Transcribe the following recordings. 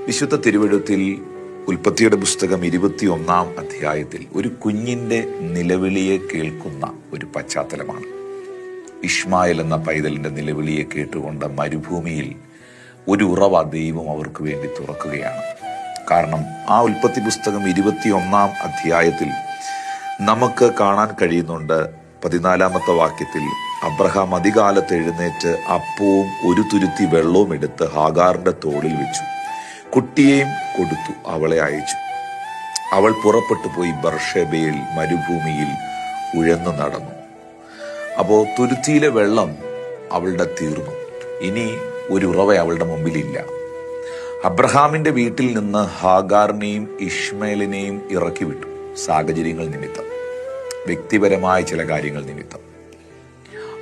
വിശുദ്ധ തിരുവെഴുത്തിൽ ഉൽപ്പത്തിയുടെ പുസ്തകം 21-ാം അധ്യായത്തിൽ ഒരു കുഞ്ഞിന്റെ നിലവിളിയെ കേൾക്കുന്ന ഒരു പശ്ചാത്തലമാണ്. ഇഷ്മായേൽ എന്ന പൈതലിന്റെ നിലവിളിയെ കേട്ടുകൊണ്ട് മരുഭൂമിയിൽ ഒരു ഉറവ ദൈവം അവർക്ക് വേണ്ടി തുറക്കുകയാണ്. കാരണം ആ ഉൽപ്പത്തി പുസ്തകം 21-ാം അധ്യായത്തിൽ നമുക്ക് കാണാൻ കഴിയുന്നുണ്ട്. 14-ാമത്തെ വാക്യത്തിൽ അബ്രഹാം അതികാലത്ത് എഴുന്നേറ്റ് അപ്പവും ഒരു തുരുത്തി വെള്ളവും എടുത്ത് ഹാഗാറിന്റെ തോളിൽ വെച്ചു, കുട്ടിയെയും കൊടുത്തു, അവളെ അയച്ചു. അവൾ പുറപ്പെട്ടു പോയി ബർഷേബയിൽ മരുഭൂമിയിൽ ഉഴന്നു നടന്നു. അപ്പോ തുരുത്തിയിലെ വെള്ളം അവളുടെ തീർന്നു. ഇനി ഒരു ഉറവ അവളുടെ മുമ്പിലില്ല. അബ്രഹാമിന്റെ വീട്ടിൽ നിന്ന് ഹാഗാറിനെയും ഇഷ്മയേലിനെയും ഇറക്കി വിട്ടു. സാഹചര്യങ്ങൾ നിമിത്തം, വ്യക്തിപരമായ ചില കാര്യങ്ങൾ നിമിത്തം.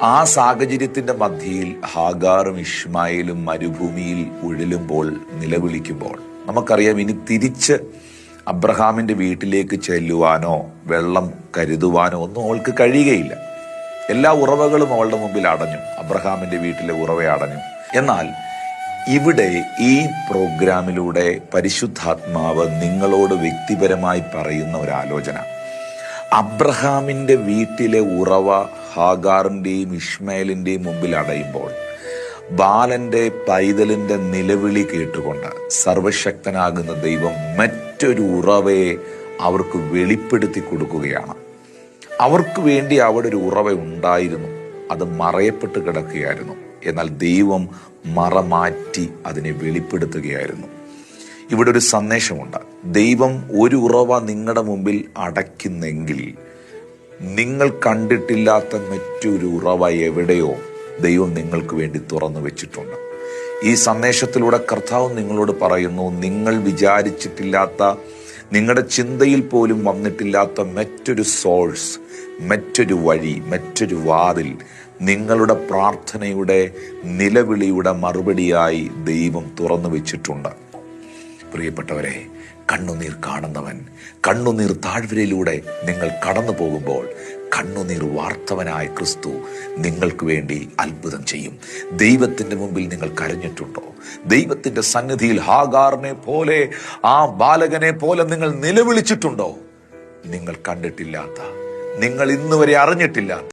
ആ സാഹചര്യത്തിന്റെ മധ്യയിൽ ഹാഗാറും ഇഷ്മായേലും മരുഭൂമിയിൽ ഉഴലുമ്പോൾ, നിലവിളിക്കുമ്പോൾ നമുക്കറിയാം, ഇനി തിരിച്ച് അബ്രഹാമിന്റെ വീട്ടിലേക്ക് ചെല്ലുവാനോ വെള്ളം കരുതുവാനോ ഒന്നും അവൾക്ക് കഴിയുകയില്ല. എല്ലാ ഉറവകളും അവളുടെ മുമ്പിൽ അടഞ്ഞു. അബ്രഹാമിന്റെ വീട്ടിലെ ഉറവ അടഞ്ഞു. എന്നാൽ ഇവിടെ ഈ പ്രോഗ്രാമിലൂടെ പരിശുദ്ധാത്മാവ് നിങ്ങളോട് വ്യക്തിപരമായി പറയുന്ന ഒരു ആലോചന, അബ്രഹാമിന്റെ വീട്ടിലെ ഉറവ ഹാഗാറിന്റെയും ഇഷ്മയേലിന്റെയും മുമ്പിൽ അടയുമ്പോൾ, ബാലന്റെ പൈതലിന്റെ നിലവിളി കേട്ടുകൊണ്ട് സർവശക്തനാകുന്ന ദൈവം മറ്റൊരു ഉറവയെ അവർക്ക് വെളിപ്പെടുത്തി കൊടുക്കുകയാണ്. അവർക്ക് വേണ്ടി അവിടെ ഒരു ഉറവ ഉണ്ടായിരുന്നു, അത് മറയപ്പെട്ട് കിടക്കുകയായിരുന്നു. എന്നാൽ ദൈവം മറമാറ്റി അതിനെ വെളിപ്പെടുത്തുകയായിരുന്നു. ഇവിടെ ഒരു സന്ദേശമുണ്ട്. ദൈവം ഒരു ഉറവ നിങ്ങളുടെ മുമ്പിൽ അടയ്ക്കുന്നെങ്കിൽ, നിങ്ങൾ കണ്ടിട്ടില്ലാത്ത മറ്റൊരു ഉറവ എവിടെയോ ദൈവം നിങ്ങൾക്ക് വേണ്ടി തുറന്നു വെച്ചിട്ടുണ്ട്. ഈ സന്ദേശത്തിലൂടെ കർത്താവ് നിങ്ങളോട് പറയുന്നു, നിങ്ങൾ വിചാരിച്ചിട്ടില്ലാത്ത, നിങ്ങളുടെ ചിന്തയിൽ പോലും വന്നിട്ടില്ലാത്ത മറ്റൊരു സോഴ്സ്, മറ്റൊരു വഴി, മറ്റൊരു വാതിൽ നിങ്ങളുടെ പ്രാർത്ഥനയുടെ നിലവിളിയുടെ മറുപടിയായി ദൈവം തുറന്നു വെച്ചിട്ടുണ്ട്. പ്രിയപ്പെട്ടവരെ, കണ്ണുനീർ കാണുന്നവൻ, കണ്ണുനീർ താഴ്വരയിലൂടെ നിങ്ങൾ കടന്നു പോകുമ്പോൾ കണ്ണുനീർ വാർത്തവനായ ക്രിസ്തു നിങ്ങൾക്ക് വേണ്ടി അത്ഭുതം ചെയ്യും. ദൈവത്തിന്റെ മുമ്പിൽ നിങ്ങൾ കരഞ്ഞിട്ടുണ്ടോ? ദൈവത്തിന്റെ സന്നിധിയിൽ ഹാഗാറിനെ പോലെ, ആ ബാലകനെ പോലെ നിങ്ങൾ നിലവിളിച്ചിട്ടുണ്ടോ? നിങ്ങൾ കണ്ടിട്ടില്ലാത്ത, നിങ്ങൾ ഇന്നുവരെ അറിഞ്ഞിട്ടില്ലാത്ത